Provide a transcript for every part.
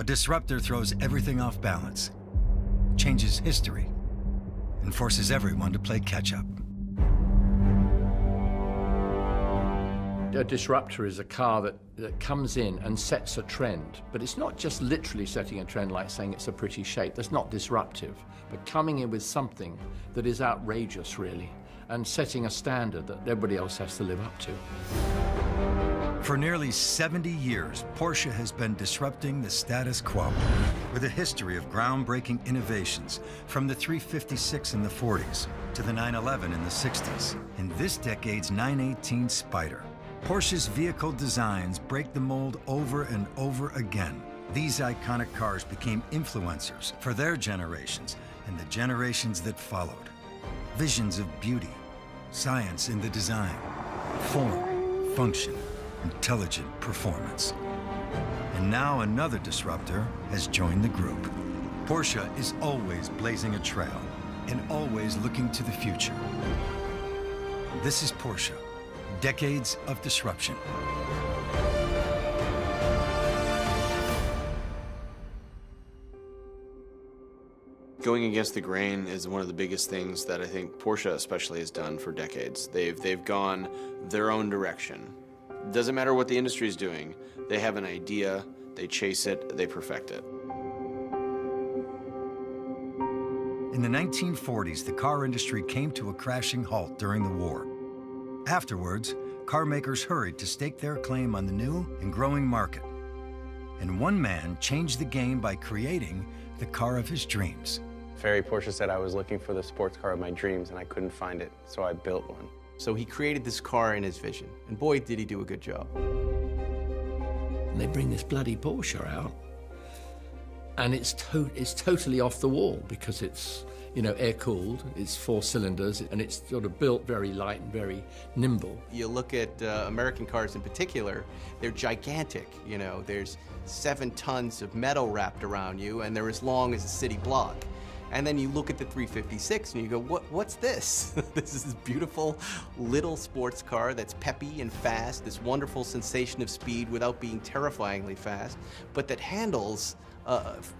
A disruptor throws everything off balance, changes history, and forces everyone to play catch-up. A disruptor is a car that comes in and sets a trend, but it's not just literally setting a trend like saying it's a pretty shape. That's not disruptive, but coming in with something that is outrageous, really, and setting a standard that everybody else has to live up to. For nearly 70 years, Porsche has been disrupting the status quo with a history of groundbreaking innovations, from the 356 in the 40s to the 911 in the 60s, and this decade's 918 Spider. Porsche's vehicle designs break the mold over and over again. These iconic cars became influencers for their generations and the generations that followed. Visions of beauty, science in the design, form, function, intelligent performance. And now another disruptor has joined the group. Porsche is always blazing a trail and always looking to the future. This is Porsche. Decades of disruption. Going against the grain is one of the biggest things that I think Porsche especially has done for decades. They've gone their own direction. Doesn't matter what the industry is doing. They have an idea, they chase it, they perfect it. In the 1940s, the car industry came to a crashing halt during the war. Afterwards, car makers hurried to stake their claim on the new and growing market. And one man changed the game by creating the car of his dreams. Ferry Porsche said I was looking for the sports car of my dreams and I couldn't find it, so I built one. So he created this car in his vision, and boy, did he do a good job. And they bring this bloody Porsche out, and it's totally off the wall because it's, you know, air-cooled, it's 4 cylinders, and it's sort of built very light and very nimble. You look at American cars in particular, they're gigantic. You know, there's 7 tons of metal wrapped around you, and they're as long as a city block. And then you look at the 356 and you go, what's this? This is this beautiful little sports car that's peppy and fast, this wonderful sensation of speed without being terrifyingly fast, but that handles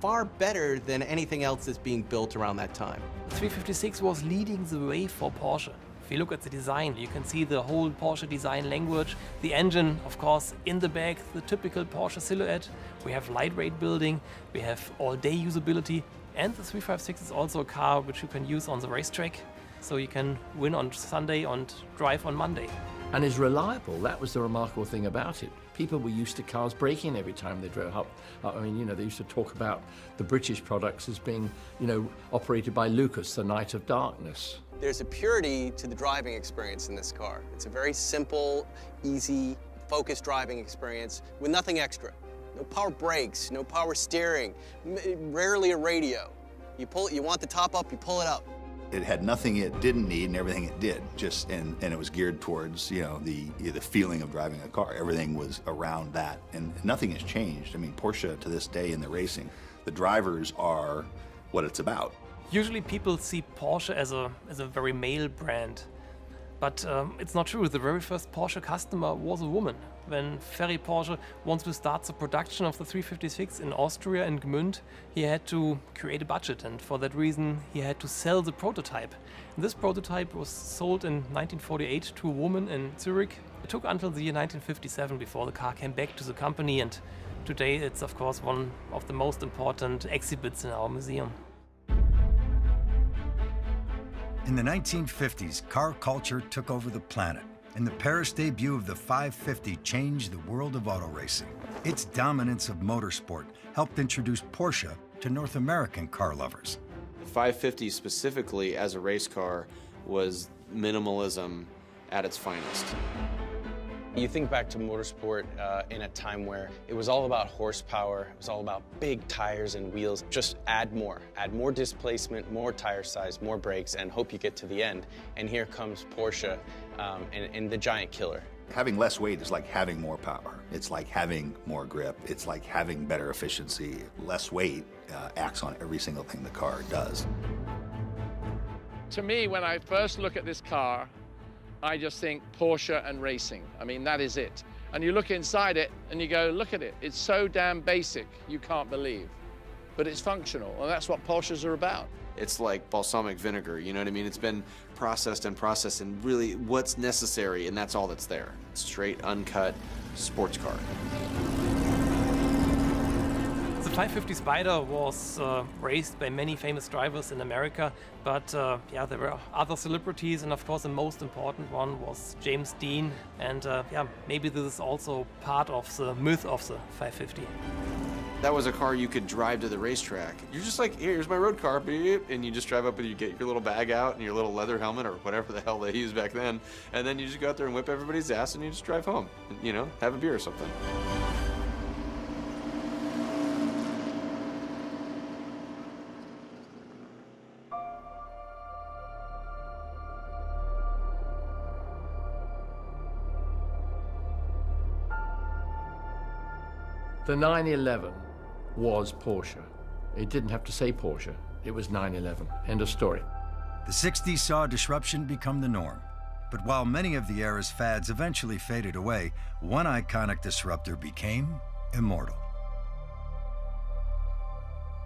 far better than anything else that's being built around that time. The 356 was leading the way for Porsche. If you look at the design, you can see the whole Porsche design language. The engine, of course, in the back, the typical Porsche silhouette. We have lightweight building, we have all-day usability, and the 356 is also a car which you can use on the racetrack, so you can win on Sunday and drive on Monday. And is reliable. That was the remarkable thing about it. People were used to cars breaking every time they drove up. I mean, you know, they used to talk about the British products as being, you know, operated by Lucas, the Night of Darkness. There's a purity to the driving experience in this car. It's a very simple, easy, focused driving experience with nothing extra. No power brakes, no power steering, rarely a radio. You want the top up, you pull it up. It had nothing it didn't need and everything it did. And it was geared towards, you know, the feeling of driving a car. Everything was around that, and nothing has changed. I mean, Porsche to this day in the racing, the drivers are what it's about. Usually people see Porsche as a very male brand, but it's not true. The very first Porsche customer was a woman. When Ferry Porsche wants to start the production of the 356 in Austria and Gmünd, he had to create a budget, and for that reason he had to sell the prototype. And this prototype was sold in 1948 to a woman in Zurich. It took until the year 1957 before the car came back to the company, and today it's of course one of the most important exhibits in our museum. In the 1950s, car culture took over the planet, and the Paris debut of the 550 changed the world of auto racing. Its dominance of motorsport helped introduce Porsche to North American car lovers. The 550 specifically as a race car was minimalism at its finest. You think back to motorsport in a time where it was all about horsepower, it was all about big tires and wheels. Just add more displacement, more tire size, more brakes, and hope you get to the end. And here comes Porsche and the giant killer. Having less weight is like having more power. It's like having more grip. It's like having better efficiency. Less weight acts on every single thing the car does. To me, when I first look at this car, I just think Porsche and racing. I mean, that is it. and you look inside it and you go, look at it. It's so damn basic, you can't believe. But it's functional, and that's what Porsches are about. It's like balsamic vinegar, you know what I mean? It's been processed and processed, and really what's necessary, and that's all that's there. Straight, uncut sports car. The 550 Spider was raced by many famous drivers in America, but yeah, there were other celebrities, and of course the most important one was James Dean, and yeah, maybe this is also part of the myth of the 550. That was a car you could drive to the racetrack. You're just like, here's my road car, beep, and you just drive up and you get your little bag out and your little leather helmet or whatever the hell they used back then, and then you just go out there and whip everybody's ass and you just drive home, you know, have a beer or something. The 911 was Porsche. It didn't have to say Porsche. It was 911. End of story. The 60s saw disruption become the norm. But while many of the era's fads eventually faded away, one iconic disruptor became immortal.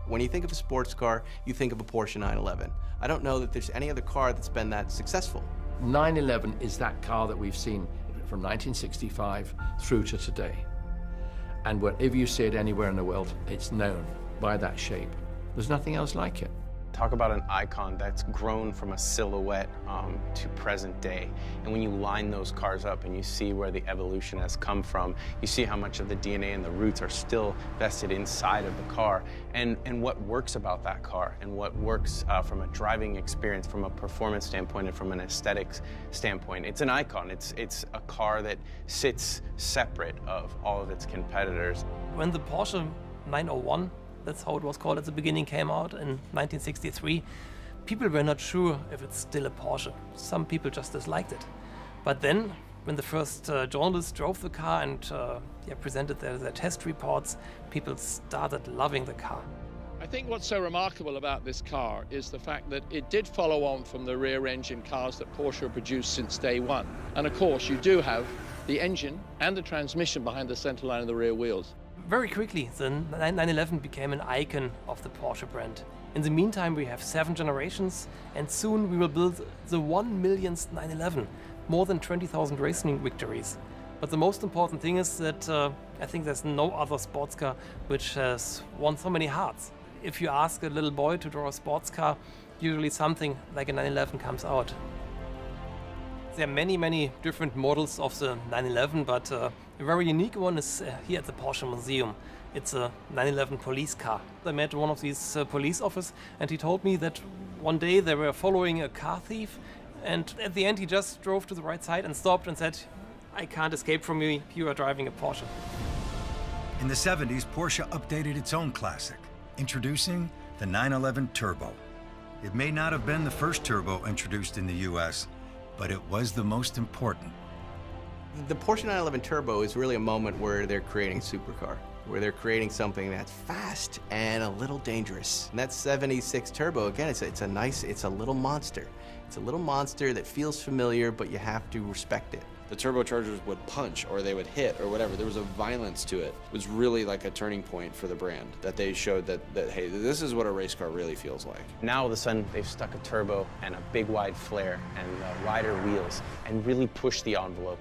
When you think of a sports car, you think of a Porsche 911. I don't know that there's any other car that's been that successful. 911 is that car that we've seen from 1965 through to today. And wherever you see it anywhere in the world, it's known by that shape. There's nothing else like it. Talk about an icon that's grown from a silhouette to present day. And when you line those cars up and you see where the evolution has come from, you see how much of the DNA and the roots are still vested inside of the car, and what works about that car, and what works from a driving experience, from a performance standpoint, and from an aesthetics standpoint. It's an icon. It's a car that sits separate of all of its competitors. When the Porsche 901, that's how it was called at the beginning, came out in 1963, people were not sure if it's still a Porsche. Some people just disliked it. But then, when the first journalists drove the car and yeah, presented their test reports, people started loving the car. I think what's so remarkable about this car is the fact that it did follow on from the rear-engine cars that Porsche have produced since day one. And of course, you do have the engine and the transmission behind the center line of the rear wheels. Very quickly, the 911 became an icon of the Porsche brand. In the meantime, we have 7 generations, and soon we will build the 1 millionth 911, more than 20,000 racing victories. But the most important thing is that I think there's no other sports car which has won so many hearts. If you ask a little boy to draw a sports car, usually something like a 911 comes out. There are many, many different models of the 911, but a very unique one is here at the Porsche Museum. It's a 911 police car. I met one of these police officers, and he told me that one day they were following a car thief, and at the end he just drove to the right side and stopped and said, "I can't escape from you, you are driving a Porsche." In the 70s, Porsche updated its own classic, introducing the 911 Turbo. It may not have been the first turbo introduced in the US, but it was the most important. The Porsche 911 Turbo is really a moment where they're creating a supercar, where they're creating something that's fast and a little dangerous. And that 76 Turbo, again, it's a little monster. It's a little monster that feels familiar, but you have to respect it. The turbochargers would punch or they would hit or whatever. There was a violence to it. It was really like a turning point for the brand, that they showed that hey, this is what a race car really feels like. Now all of a sudden they've stuck a turbo and a big wide flare and rider wheels and really pushed the envelope.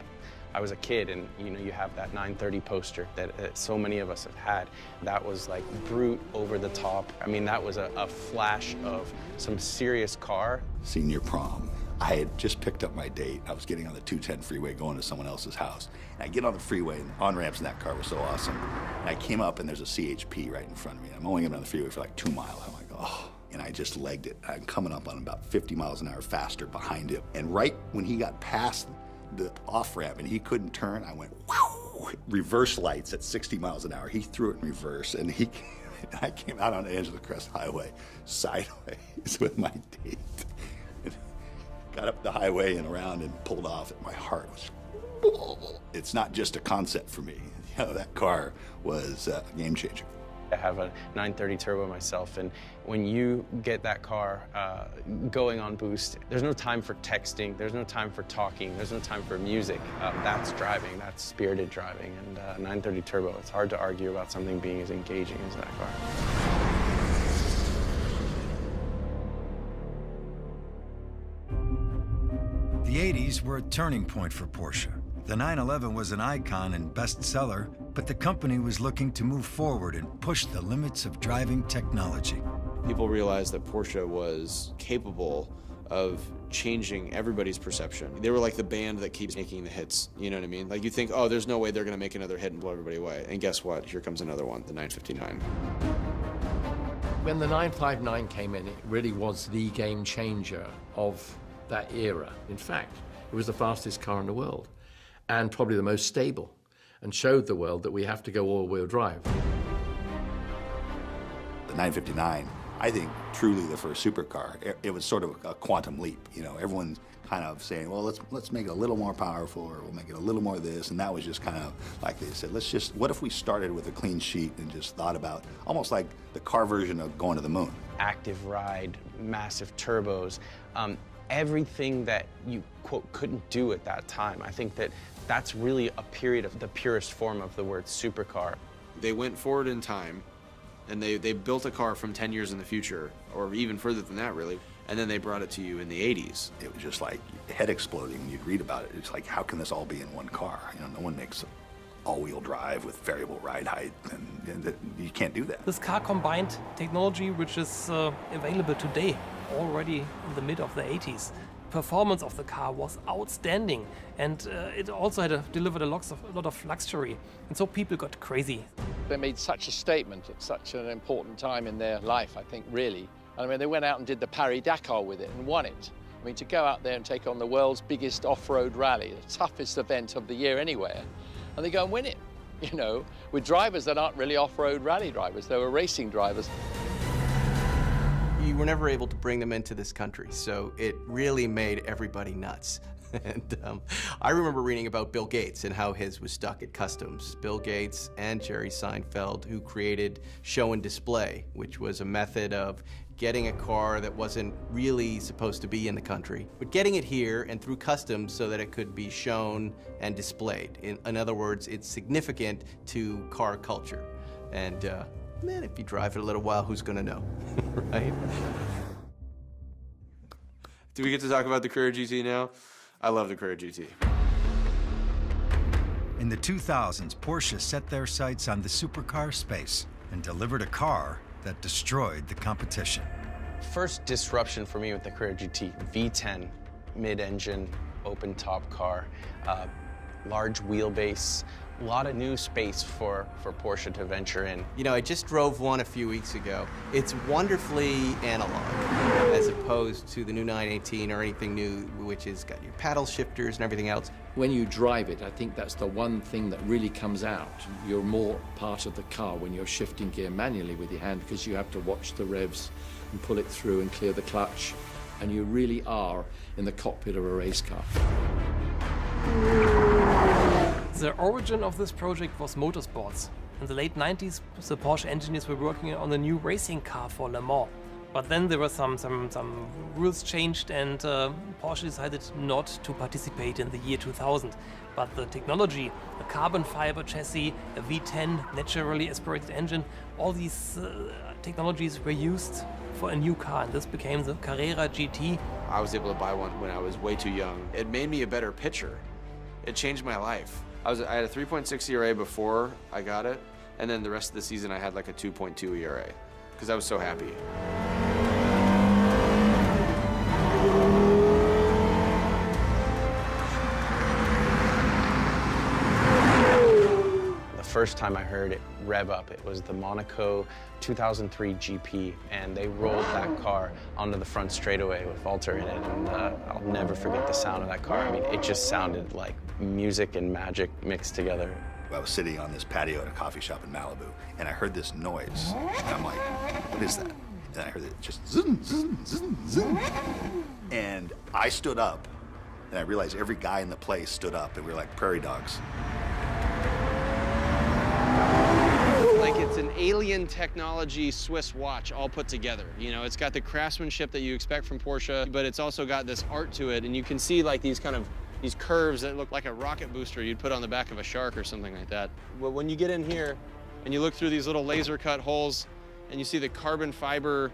I was a kid, and you have that 930 poster that so many of us have had. That was like brute, over the top. I mean, that was a flash of some serious car. Senior prom. I had just picked up my date. I was getting on the 210 freeway going to someone else's house. And I get on the freeway, and on-ramps in that car was so awesome. And I came up, and there's a CHP right in front of me. I'm only going on the freeway for like 2 miles. I'm like, oh. And I just legged it. I'm coming up on about 50 miles an hour faster behind him. And right when he got past the off-ramp and he couldn't turn, I went, wow, reverse lights at 60 miles an hour. He threw it in reverse, and I came out on the edge of the Crest Highway sideways with my date. Got up the highway and around and pulled off, and my heart was, it's not just a concept for me. That car was a game changer. I have a 930 turbo myself, and when you get that car going on boost, there's no time for texting, there's no time for talking, there's no time for music. That's driving, that's spirited driving, and 930 turbo, it's hard to argue about something being as engaging as that car. The 80s were a turning point for Porsche. The 911 was an icon and bestseller, but the company was looking to move forward and push the limits of driving technology. People realized that Porsche was capable of changing everybody's perception. They were like the band that keeps making the hits, you know what I mean? Like you think, oh, there's no way they're gonna make another hit and blow everybody away. And guess what? Here comes another one, the 959. When the 959 came in, it really was the game changer of that era. In fact, it was the fastest car in the world and probably the most stable, and showed the world that we have to go all-wheel drive. The 959, I think, truly the first supercar. It was sort of a quantum leap. You know, everyone's kind of saying, well, let's make it a little more powerful, or we'll make it a little more this, and that was just kind of like they said, what if we started with a clean sheet and just thought about almost like the car version of going to the moon. Active ride, massive turbos, everything that you, quote, couldn't do at that time. I think that that's really a period of the purest form of the word supercar. They went forward in time, and they built a car from 10 years in the future, or even further than that, really, and then they brought it to you in the 80s. It was just like head exploding when you'd read about it. It's like, how can this all be in one car? You know, no one makes all-wheel drive with variable ride height, and you can't do that. This car combined technology which is available today, already in the mid of the 80s. Performance of the car was outstanding, and it also had delivered a lot of luxury, and so people got crazy. They made such a statement at such an important time in their life, I think, really. I mean, they went out and did the Paris-Dakar with it and won it. I mean, to go out there and take on the world's biggest off-road rally, the toughest event of the year anywhere, and they go and win it, you know, with drivers that aren't really off-road rally drivers, they were racing drivers. You were never able to bring them into this country, so it really made everybody nuts. And I remember reading about Bill Gates and how his was stuck at customs. Bill Gates and Jerry Seinfeld, who created show and display, which was a method of getting a car that wasn't really supposed to be in the country, but getting it here and through customs so that it could be shown and displayed. In other words, it's significant to car culture. And man, if you drive it a little while, who's gonna know, right? Do we get to talk about the Carrera GT now? I love the Carrera GT. In the 2000s, Porsche set their sights on the supercar space and delivered a car that destroyed the competition. First disruption for me with the Carrera GT, V10, mid-engine, open-top car, large wheelbase, a lot of new space for Porsche to venture in. You know, I just drove one a few weeks ago. It's wonderfully analog, as opposed to the new 918 or anything new, which has got your paddle shifters and everything else. When you drive it, I think that's the one thing that really comes out. You're more part of the car when you're shifting gear manually with your hand, because you have to watch the revs and pull it through and clear the clutch, and you really are in the cockpit of a race car. The origin of this project was motorsports. In the late 90s, the Porsche engineers were working on a new racing car for Le Mans. But then there were some rules changed, and Porsche decided not to participate in the year 2000. But the technology, a carbon fiber chassis, a V10 naturally aspirated engine, all these technologies were used for a new car, and this became the Carrera GT. I was able to buy one when I was way too young. It made me a better pitcher. It changed my life. I had a 3.6 ERA before I got it, and then the rest of the season I had like a 2.2 ERA, because I was so happy. The first time I heard it rev up, it was the Monaco 2003 GP, and they rolled that car onto the front straightaway with Walter in it, and I'll never forget the sound of that car. I mean, it just sounded like music and magic mixed together. I was sitting on this patio at a coffee shop in Malibu, and I heard this noise, and I'm like, what is that? And I heard it just zoom, zoom, zoom, zoom. And I stood up, and I realized every guy in the place stood up, and we were like prairie dogs. Like it's an alien one technology Swiss watch all put together. You know, it's got the craftsmanship that you expect from Porsche, but it's also got this art to it, and you can see like these curves that look like a rocket booster you'd put on the back of a shark or something like that. But when you get in here and you look through these little laser cut holes and you see the carbon fiber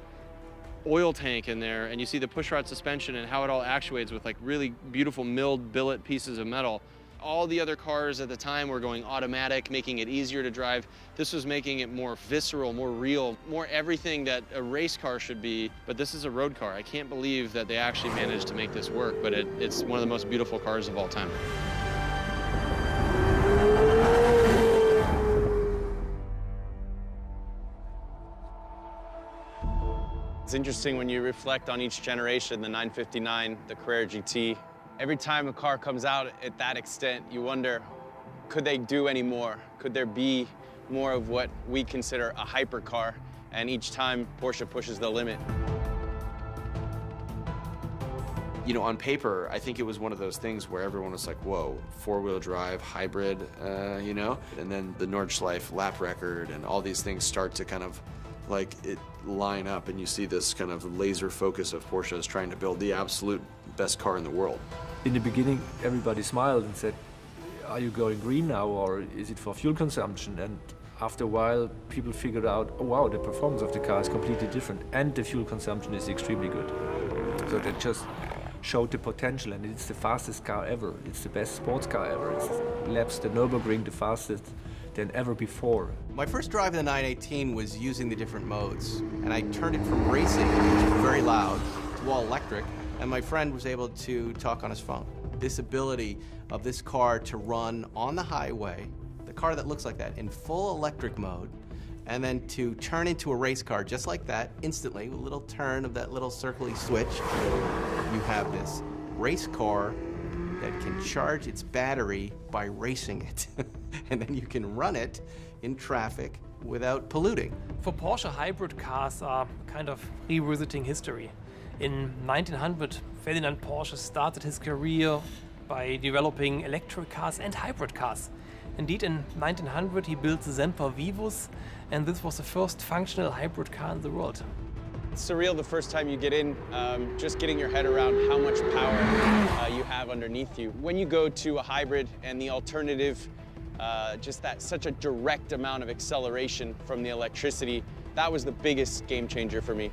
oil tank in there, and you see the pushrod suspension and how it all actuates with like really beautiful milled billet pieces of metal. All the other cars at the time were going automatic, making it easier to drive. This was making it more visceral, more real, more everything that a race car should be, but this is a road car. I can't believe that they actually managed to make this work, but it's one of the most beautiful cars of all time. It's interesting when you reflect on each generation, the 959, the Carrera GT. Every time a car comes out at that extent, you wonder, could they do any more? Could there be more of what we consider a hypercar? And each time, Porsche pushes the limit. You know, on paper, I think it was one of those things where everyone was like, whoa, four-wheel drive, hybrid, you know? And then the Nordschleife lap record and all these things start to kind of like it line up, and you see this kind of laser focus of Porsche is trying to build the absolute best car in the world. In the beginning, everybody smiled and said, are you going green now, or is it for fuel consumption? And after a while, people figured out, oh wow, the performance of the car is completely different, and the fuel consumption is extremely good. So that just showed the potential, and it's the fastest car ever. It's the best sports car ever. It laps the Nürburgring the fastest than ever before. My first drive in the 918 was using the different modes, and I turned it from racing, which is very loud, to all electric, and my friend was able to talk on his phone. This ability of this car to run on the highway, the car that looks like that, in full electric mode, and then to turn into a race car just like that, instantly, with a little turn of that little circly switch, you have this race car that can charge its battery by racing it. And then you can run it in traffic without polluting. For Porsche, hybrid cars are kind of revisiting history. In 1900, Ferdinand Porsche started his career by developing electric cars and hybrid cars. Indeed, in 1900 he built the Semper Vivus, and this was the first functional hybrid car in the world. It's surreal the first time you get in, just getting your head around how much power you have underneath you. When you go to a hybrid and the alternative, just that such a direct amount of acceleration from the electricity, that was the biggest game changer for me.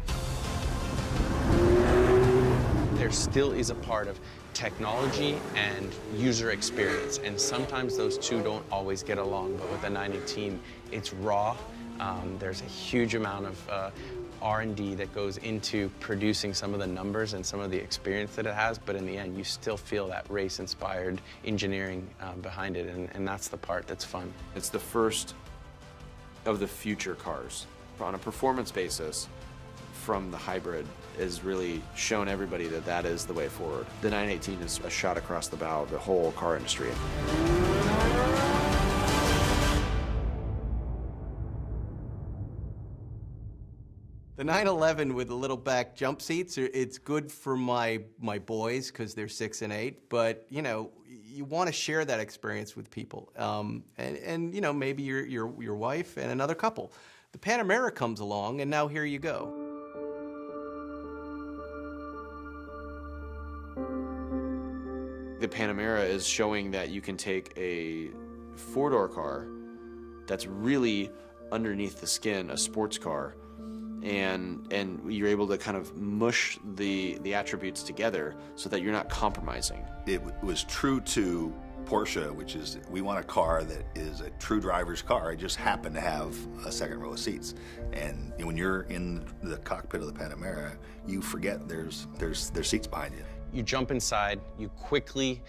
There still is a part of technology and user experience, and sometimes those two don't always get along, but with the 918, it's raw. There's a huge amount of R&D that goes into producing some of the numbers and some of the experience that it has, but in the end, you still feel that race-inspired engineering behind it, and that's the part that's fun. It's the first of the future cars. On a performance basis, from the hybrid has really shown everybody that that is the way forward. The 918 is a shot across the bow of the whole car industry. The 911 with the little back jump seats, it's good for my boys because they're 6 and 8, but you know, you want to share that experience with people, and you know, maybe your wife and another couple. The Panamera comes along, and now here you go. The Panamera is showing that you can take a four-door car that's really underneath the skin, a sports car, and you're able to kind of mush the attributes together so that you're not compromising. It was true to Porsche, which is we want a car that is a true driver's car. It just happened to have a second row of seats. And when you're in the cockpit of the Panamera, you forget there's seats behind you. You jump inside, you quickly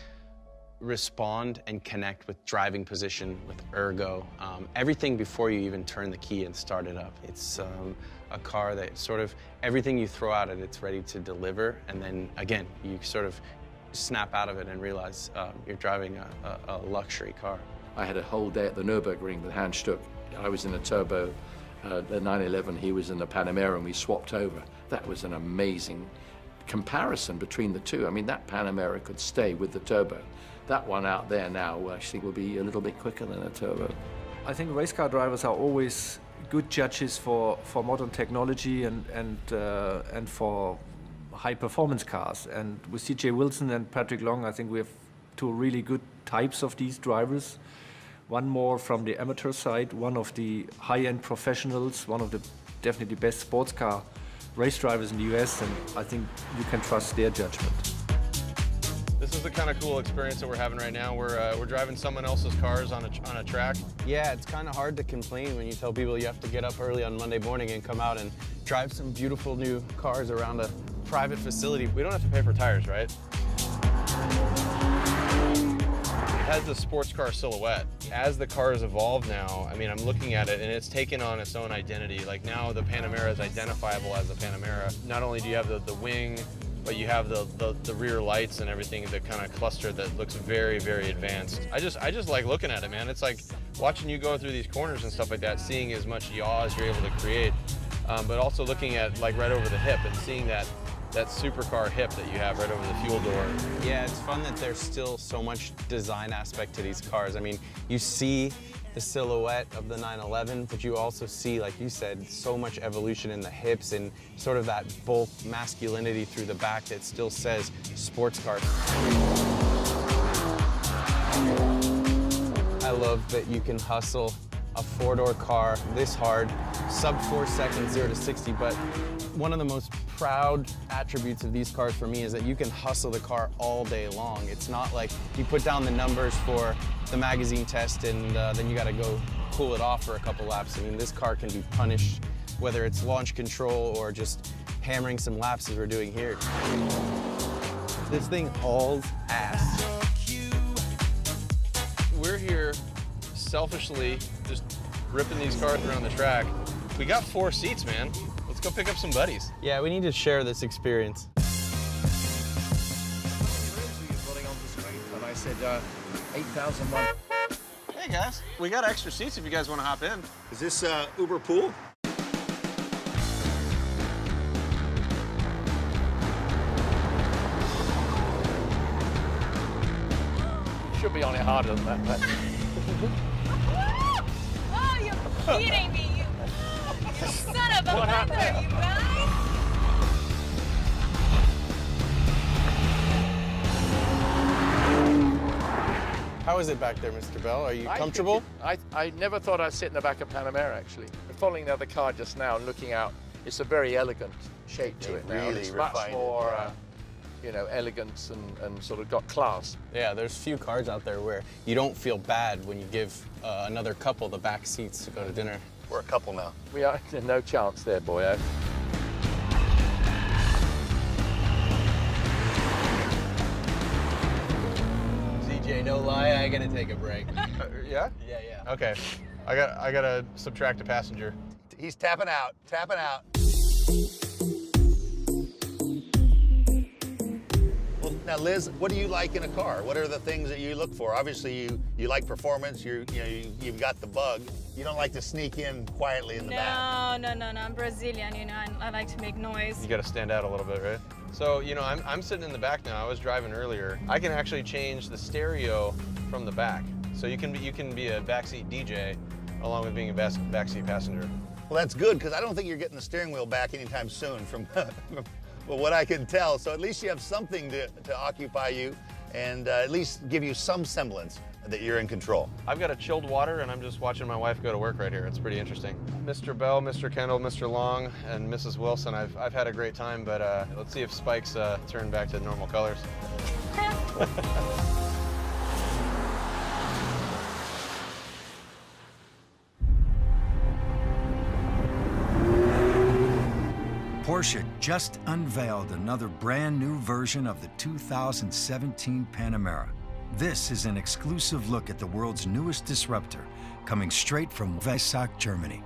respond and connect with driving position, with ergo, everything before you even turn the key and start it up. It's a car that sort of, everything you throw at it, it's ready to deliver, and then again, you sort of snap out of it and realize you're driving a luxury car. I had a whole day at the Nürburgring with Hans Stuck. I was in a turbo, the 911, he was in the Panamera, and we swapped over. That was an amazing comparison between the two. I mean, that Panamera could stay with the turbo. That one out there now actually will be a little bit quicker than a turbo. I think race car drivers are always good judges for modern technology and for high performance cars. And with CJ Wilson and Patrick Long, I think we have two really good types of these drivers. One more from the amateur side, one of the high-end professionals, one of the definitely best sports car race drivers in the US, and I think you can trust their judgment. This is the kind of cool experience that we're having right now. We're driving someone else's cars on a track. Yeah, it's kind of hard to complain when you tell people you have to get up early on Monday morning and come out and drive some beautiful new cars around a private facility. We don't have to pay for tires, right? It has the sports car silhouette. As the cars evolve now, I mean, I'm looking at it and it's taken on its own identity. Like now the Panamera is identifiable as a Panamera. Not only do you have the wing, but you have the rear lights and everything that kind of cluster that looks very, very advanced. I just like looking at it, man. It's like watching you go through these corners and stuff like that, seeing as much yaw as you're able to create, but also looking at like right over the hip and seeing that supercar hip that you have right over the fuel door. Yeah, it's fun that there's still so much design aspect to these cars. I mean, you see the silhouette of the 911, but you also see, like you said, so much evolution in the hips and sort of that bulk masculinity through the back that still says sports car. I love that you can hustle a four-door car this hard, sub 4 seconds, 0 to 60, but one of the most proud attributes of these cars for me is that you can hustle the car all day long. It's not like you put down the numbers for the magazine test and then you gotta go cool it off for a couple laps. I mean, this car can be punished, whether it's launch control or just hammering some laps as we're doing here. This thing hauls ass. We're here selfishly just ripping these cars around the track. We got 4 seats, man. Let's go pick up some buddies. Yeah, we need to share this experience. And I said, 8,001. Hey guys, we got extra seats if you guys want to hop in. Is this Uber Pool? Should be on it harder than that, but. Oh, you're kidding me, you son of a mother, you guys! How is it back there, Mr. Bell? Are you comfortable? I never thought I'd sit in the back of Panamera, actually. Following the other car just now and looking out, it's a very elegant shape to it now. really It's much refined it, more, yeah. you know, elegant and sort of got class. Yeah, there's few cars out there where you don't feel bad when you give another couple the back seats to go to dinner. We're a couple now. We are, no chance there, boyo. CJ, no lie, I gotta take a break. Yeah? Yeah. Okay. I gotta subtract a passenger. He's tapping out, tapping out. Well, now, Liz, what do you like in a car? What are the things that you look for? Obviously, you like performance. You've got the bug. You don't like to sneak in quietly in the back. No. I'm Brazilian, you know, and I like to make noise. You gotta stand out a little bit, right? So, you know, I'm sitting in the back now. I was driving earlier. I can actually change the stereo from the back. So you can be a backseat DJ along with being a backseat passenger. Well, that's good, because I don't think you're getting the steering wheel back anytime soon from what I can tell. So at least you have something to occupy you and at least give you some semblance that you're in control. I've got a chilled water and I'm just watching my wife go to work right here. It's pretty interesting. Mr. Bell, Mr. Kendall, Mr. Long, and Mrs. Wilson, I've had a great time, but let's see if Spike's turn back to normal colors. Porsche just unveiled another brand new version of the 2017 Panamera. This is an exclusive look at the world's newest disruptor, coming straight from Weissach, Germany.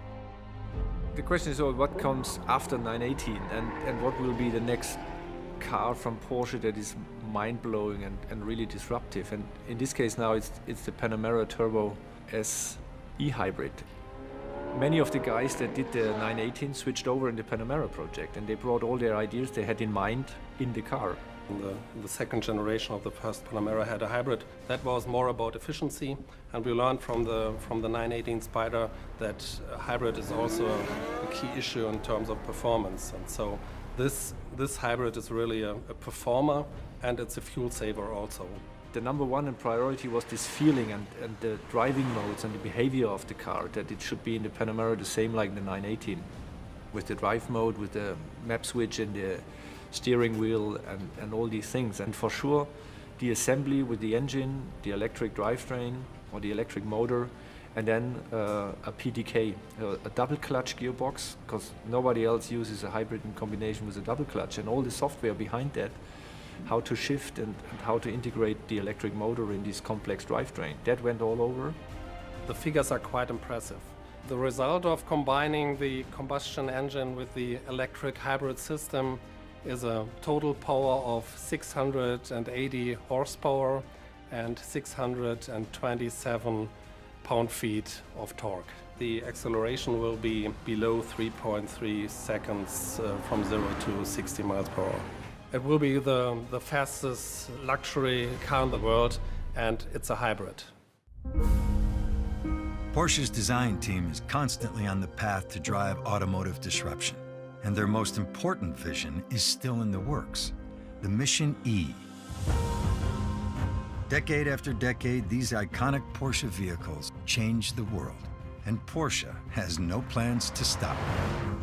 The question is always what comes after 918 and what will be the next car from Porsche that is mind-blowing and really disruptive. And in this case now it's the Panamera Turbo S e-hybrid. Many of the guys that did the 918 switched over in the Panamera project and they brought all their ideas they had in mind in the car. The second generation of the first Panamera had a hybrid. That was more about efficiency, and we learned from the 918 Spider that a hybrid is also a key issue in terms of performance. And so this hybrid is really a performer, and it's a fuel saver also. The number one in priority was this feeling and the driving modes and the behavior of the car, that it should be in the Panamera the same like the 918, with the drive mode, with the map switch and the steering wheel and all these things. And for sure, the assembly with the engine, the electric drivetrain or the electric motor, and then a PDK, a double clutch gearbox, because nobody else uses a hybrid in combination with a double clutch, and all the software behind that, how to shift and how to integrate the electric motor in this complex drivetrain. That went all over. The figures are quite impressive. The result of combining the combustion engine with the electric hybrid system is a total power of 680 horsepower and 627 pound-feet of torque. The acceleration will be below 3.3 seconds from 0 to 60 miles per hour. It will be the fastest luxury car in the world, and it's a hybrid. Porsche's design team is constantly on the path to drive automotive disruption, and their most important vision is still in the works, the Mission E. Decade after decade, these iconic Porsche vehicles changed the world, and Porsche has no plans to stop.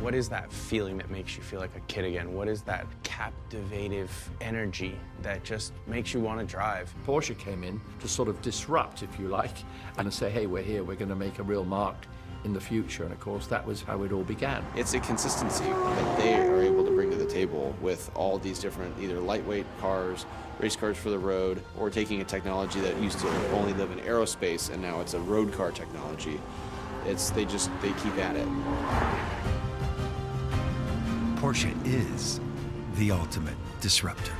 What is that feeling that makes you feel like a kid again? What is that captivative energy that just makes you want to drive? Porsche came in to sort of disrupt, if you like, and say, hey, we're here, we're going to make a real mark in the future. And of course, that was how it all began. It's a consistency that they are able to bring to the table with all these different either lightweight cars, race cars for the road, or taking a technology that used to only live in aerospace and now it's a road car technology. They keep at it. Porsche is the ultimate disruptor.